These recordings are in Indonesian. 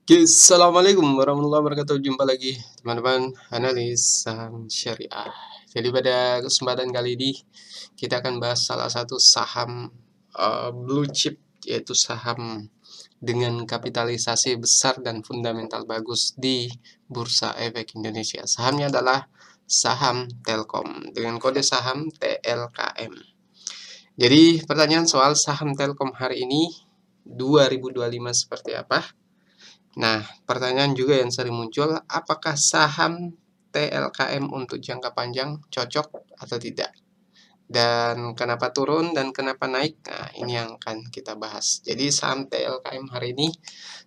Oke, assalamualaikum warahmatullahi wabarakatuh. Jumpa lagi teman-teman analis saham syariah. Jadi pada kesempatan kali ini kita akan bahas salah satu saham blue chip, yaitu saham dengan kapitalisasi besar dan fundamental bagus di Bursa Efek Indonesia. Sahamnya adalah saham Telkom dengan kode saham TLKM. Jadi pertanyaan soal saham Telkom hari ini 2025 seperti apa? Nah, pertanyaan juga yang sering muncul, apakah saham TLKM untuk jangka panjang cocok atau tidak? Dan kenapa turun dan kenapa naik? Nah, ini yang akan kita bahas. Jadi saham TLKM hari ini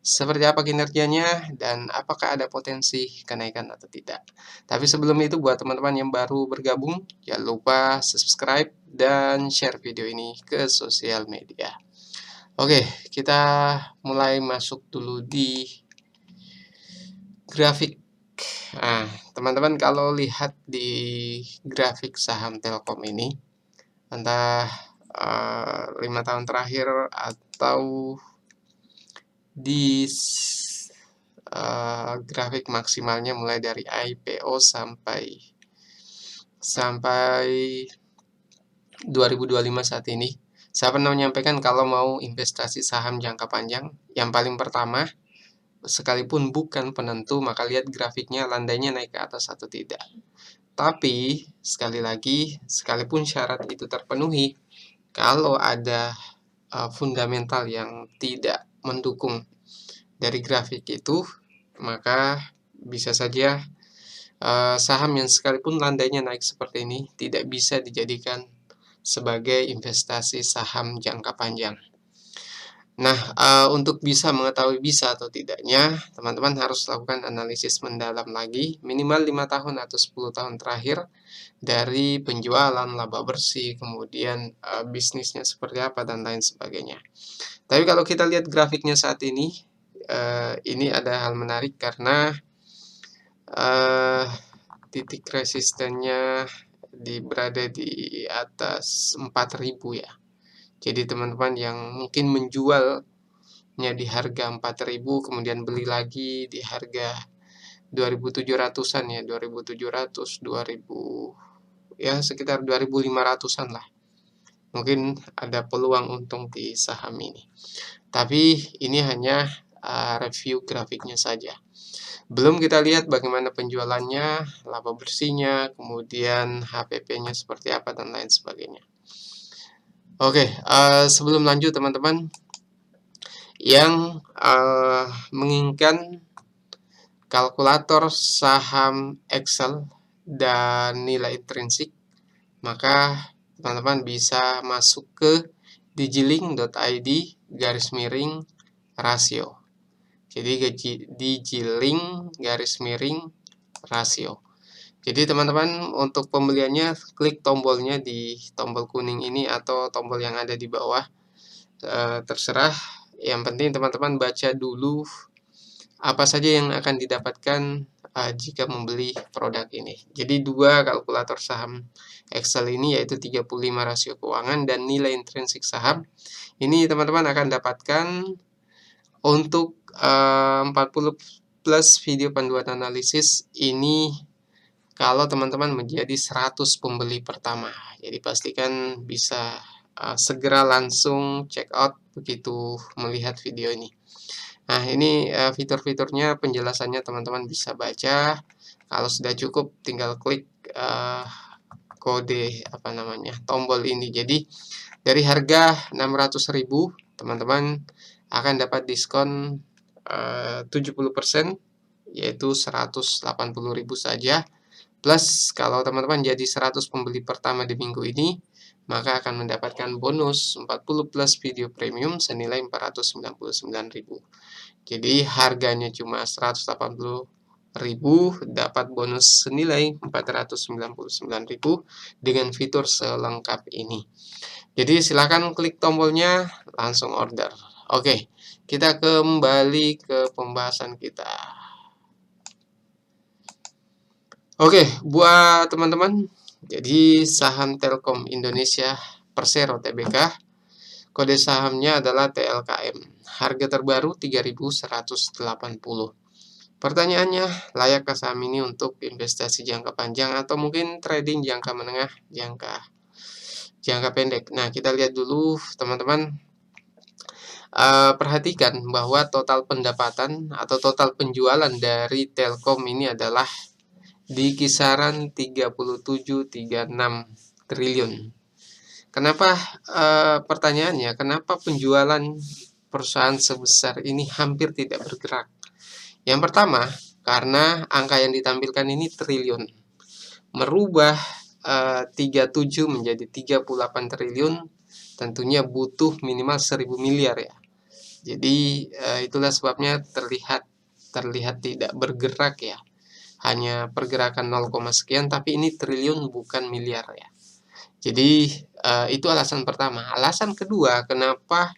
seperti apa kinerjanya dan apakah ada potensi kenaikan atau tidak? Tapi sebelum itu buat teman-teman yang baru bergabung, jangan lupa subscribe dan share video ini ke sosial media. Oke, kita mulai masuk dulu di grafik. Nah, teman-teman kalau lihat di grafik saham Telkom ini, entah 5 tahun terakhir atau di grafik maksimalnya mulai dari IPO sampai 2025 saat ini, saya pernah menyampaikan kalau mau investasi saham jangka panjang, yang paling pertama, sekalipun bukan penentu, maka lihat grafiknya landainya naik ke atas atau tidak. Tapi, sekali lagi, sekalipun syarat itu terpenuhi, kalau ada fundamental yang tidak mendukung dari grafik itu, maka bisa saja saham yang sekalipun landainya naik seperti ini tidak bisa dijadikan sebagai investasi saham jangka panjang. Nah, untuk bisa mengetahui bisa atau tidaknya, teman-teman harus lakukan analisis mendalam lagi, minimal 5 tahun atau 10 tahun terakhir dari penjualan, laba bersih, kemudian bisnisnya seperti apa, dan lain sebagainya. Tapi kalau kita lihat grafiknya saat ini ada hal menarik karena titik resistennya berada di atas 4000 ya. Jadi teman-teman yang mungkin menjualnya di harga 4000 kemudian beli lagi di harga 2700-an ya, 2700, 2000 ya sekitar 2500-an lah. Mungkin ada peluang untung di saham ini. Tapi ini hanya review grafiknya saja. Belum kita lihat bagaimana penjualannya, laba bersihnya, kemudian HPP-nya seperti apa dan lain sebagainya. Oke, sebelum lanjut teman-teman yang menginginkan kalkulator saham Excel dan nilai intrinsik, maka teman-teman bisa masuk ke digilink.id/rasio. Jadi digilink/rasio. Jadi teman-teman untuk pembeliannya klik tombolnya di tombol kuning ini atau tombol yang ada di bawah, terserah. Yang penting teman-teman baca dulu apa saja yang akan didapatkan jika membeli produk ini. Jadi dua kalkulator saham Excel ini yaitu 35 rasio keuangan dan nilai intrinsik saham. Ini teman-teman akan dapatkan untuk 40 plus video panduan analisis ini kalau teman-teman menjadi 100 pembeli pertama. Jadi pastikan bisa segera langsung check out begitu melihat video ini. Nah, ini fitur-fiturnya, penjelasannya teman-teman bisa baca. Kalau sudah cukup tinggal klik kode tombol ini. Jadi dari harga 600.000 teman-teman akan dapat diskon 70%, yaitu 180.000 saja. Plus kalau teman-teman jadi 100 pembeli pertama di minggu ini, maka akan mendapatkan bonus 40 plus video premium senilai 499.000. Jadi harganya cuma 180.000, dapat bonus senilai 499.000 dengan fitur selengkap ini. Jadi silakan klik tombolnya, langsung order. Oke, kita kembali ke pembahasan kita. Oke, buat teman-teman, jadi saham Telkom Indonesia Persero Tbk, kode sahamnya adalah TLKM. harga terbaru 3.180. Pertanyaannya, layakkah saham ini untuk investasi jangka panjang atau mungkin trading jangka menengah, jangka pendek? Nah, kita lihat dulu teman-teman. Perhatikan bahwa total pendapatan atau total penjualan dari Telkom ini adalah di kisaran 37,36 triliun. Kenapa pertanyaannya, kenapa penjualan perusahaan sebesar ini hampir tidak bergerak? Yang pertama, karena angka yang ditampilkan ini triliun. Merubah 37 menjadi 38 triliun tentunya butuh minimal 1.000 miliar ya. Jadi itulah sebabnya terlihat tidak bergerak ya. Hanya pergerakan 0, sekian, tapi ini triliun bukan miliar ya. Jadi itu alasan pertama. Alasan kedua, kenapa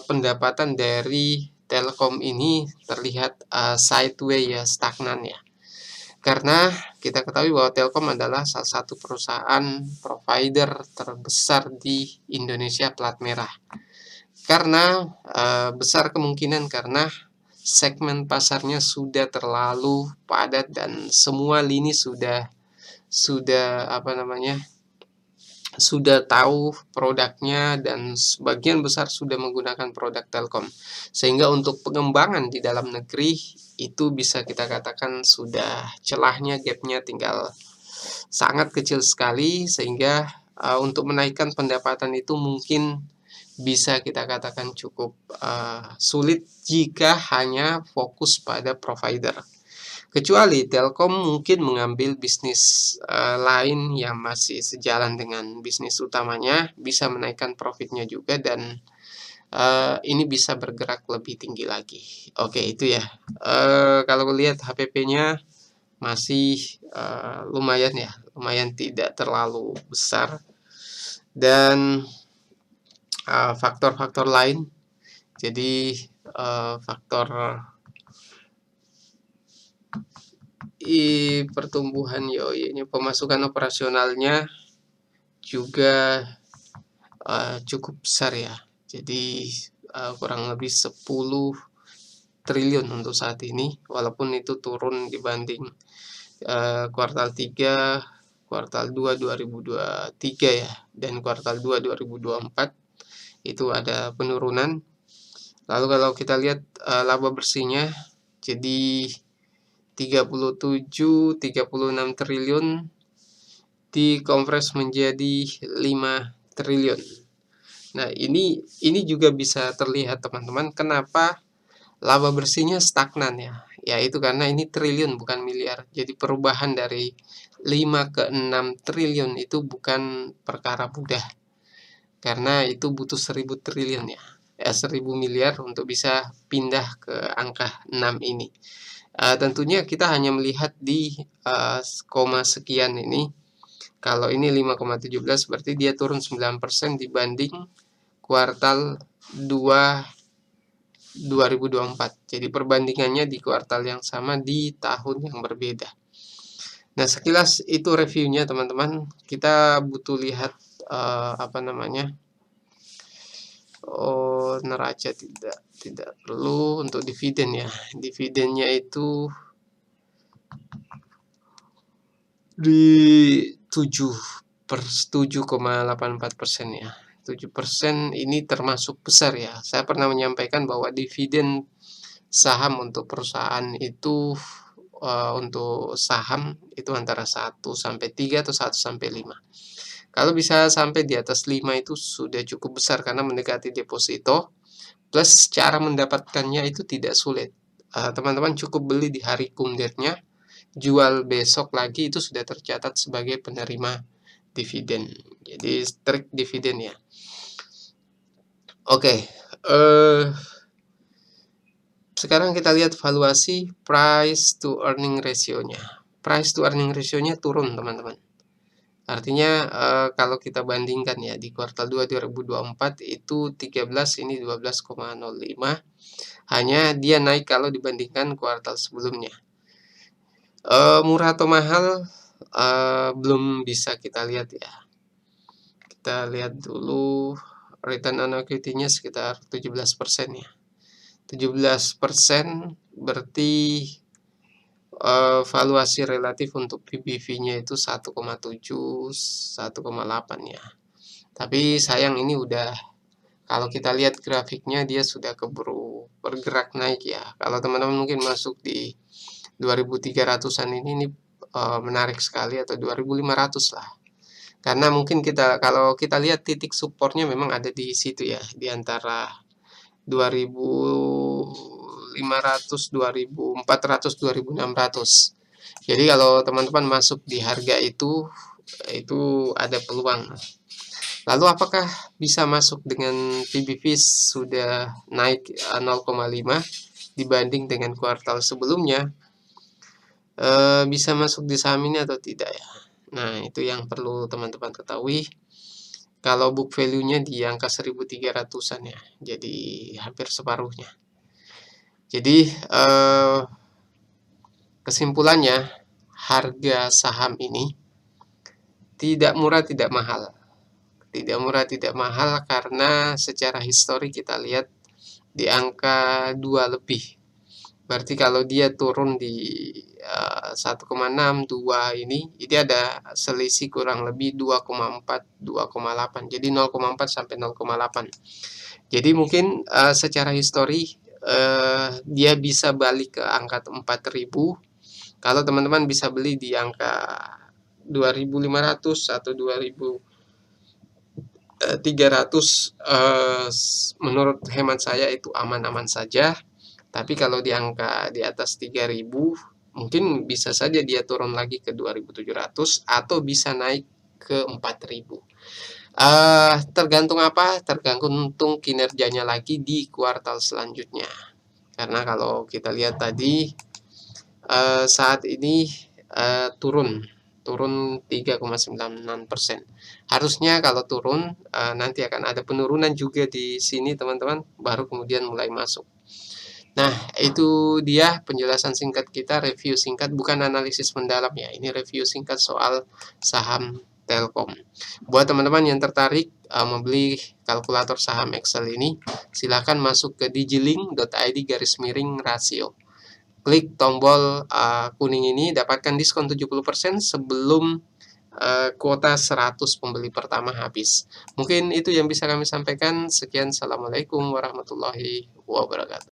pendapatan dari Telkom ini terlihat sideways ya, stagnan ya. Karena kita ketahui bahwa Telkom adalah salah satu perusahaan provider terbesar di Indonesia plat merah. Karena besar kemungkinan karena segmen pasarnya sudah terlalu padat dan semua lini sudah tahu produknya dan sebagian besar sudah menggunakan produk Telkom. Sehingga untuk pengembangan di dalam negeri itu bisa kita katakan sudah celahnya, gapnya tinggal sangat kecil sekali, sehingga untuk menaikkan pendapatan itu mungkin bisa kita katakan cukup sulit jika hanya fokus pada provider. Kecuali Telkom mungkin mengambil bisnis lain yang masih sejalan dengan bisnis utamanya, bisa menaikkan profitnya juga, dan ini bisa bergerak lebih tinggi lagi. Oke, itu ya. Kalau lihat HPP-nya masih lumayan ya, lumayan tidak terlalu besar. Dan faktor-faktor lain, jadi faktor pertumbuhan YoY-nya, pemasukan operasionalnya juga cukup besar ya. Jadi kurang lebih 10 triliun untuk saat ini, walaupun itu turun dibanding kuartal 3, kuartal 2 2023 ya, dan kuartal 2 2024 itu ada penurunan. Lalu kalau kita lihat laba bersihnya, jadi 36 triliun dikompres menjadi 5 triliun. Nah, ini juga bisa terlihat teman-teman, kenapa laba bersihnya stagnan ya. Ya itu karena ini triliun bukan miliar. Jadi perubahan dari 5 ke 6 triliun itu bukan perkara mudah. Karena itu butuh 1.000 triliun ya. 1.000 miliar untuk bisa pindah ke angka 6 ini. Tentunya kita hanya melihat di koma sekian ini. Kalau ini 5,17 berarti dia turun 9% dibanding kuartal 2 2024. Jadi perbandingannya di kuartal yang sama di tahun yang berbeda. Nah, sekilas itu reviewnya teman-teman. Kita butuh lihat neraca tidak perlu. Untuk dividen ya. Dividennya itu di 7,84% ya. 7% ini termasuk besar ya. Saya pernah menyampaikan bahwa dividen saham untuk perusahaan itu untuk saham itu antara 1 sampai 3 atau 1 sampai 5. Kalau bisa sampai di atas 5 itu sudah cukup besar karena mendekati deposito, plus cara mendapatkannya itu tidak sulit. Teman-teman cukup beli di hari cum date-nya, jual besok lagi, itu sudah tercatat sebagai penerima dividen. Jadi strict dividen ya. Oke, sekarang kita lihat valuasi price to earning ratio-nya. Price to earning ratio-nya turun teman-teman. Artinya kalau kita bandingkan ya di kuartal 2 2024 itu 13, ini 12,05. Hanya dia naik kalau dibandingkan kuartal sebelumnya. Murah atau mahal belum bisa kita lihat ya. Kita lihat dulu return on equity-nya sekitar 17% ya. 17% berarti valuasi relatif untuk PBV-nya itu 1,7, 1,8 ya. Tapi sayang ini udah, kalau kita lihat grafiknya dia sudah keburu bergerak naik ya. Kalau teman-teman mungkin masuk di 2300-an ini menarik sekali, atau 2500 lah. Karena mungkin kalau kita lihat titik supportnya memang ada di situ ya, di antara 2500, 2400, 2600. Jadi kalau teman-teman masuk di harga itu ada peluang. Lalu apakah bisa masuk dengan PBV sudah naik 0,5 dibanding dengan kuartal sebelumnya? Bisa masuk di saham ini atau tidak ya? Nah, itu yang perlu teman-teman ketahui. Kalau book value-nya di angka 1300-an ya, jadi hampir separuhnya. Jadi kesimpulannya, harga saham ini tidak murah tidak mahal. Tidak murah tidak mahal karena secara histori kita lihat di angka 2 lebih. Berarti kalau dia turun di 1,6, 2 ini ada selisih kurang lebih 2,4, 2,8. Jadi 0,4 sampai 0,8. Jadi mungkin secara histori dia bisa balik ke angka 4.000 kalau teman-teman bisa beli di angka 2.500 atau 2.300. Menurut hemat saya itu aman-aman saja. Tapi kalau di angka di atas 3.000 mungkin bisa saja dia turun lagi ke 2.700 atau bisa naik ke 4.000. Tergantung apa? Tergantung kinerjanya lagi di kuartal selanjutnya. Karena kalau kita lihat tadi saat ini turun 3,96%. Harusnya kalau turun nanti akan ada penurunan juga di sini teman-teman, baru kemudian mulai masuk. Nah, itu dia penjelasan singkat kita, review singkat, bukan analisis mendalam ya. Ini review singkat soal saham Telkom. Buat teman-teman yang tertarik membeli kalkulator saham Excel ini, silahkan masuk ke digilink.id/rasio. Klik tombol kuning ini, dapatkan diskon 70% sebelum kuota 100 pembeli pertama habis. Mungkin itu yang bisa kami sampaikan. Sekian, assalamualaikum warahmatullahi wabarakatuh.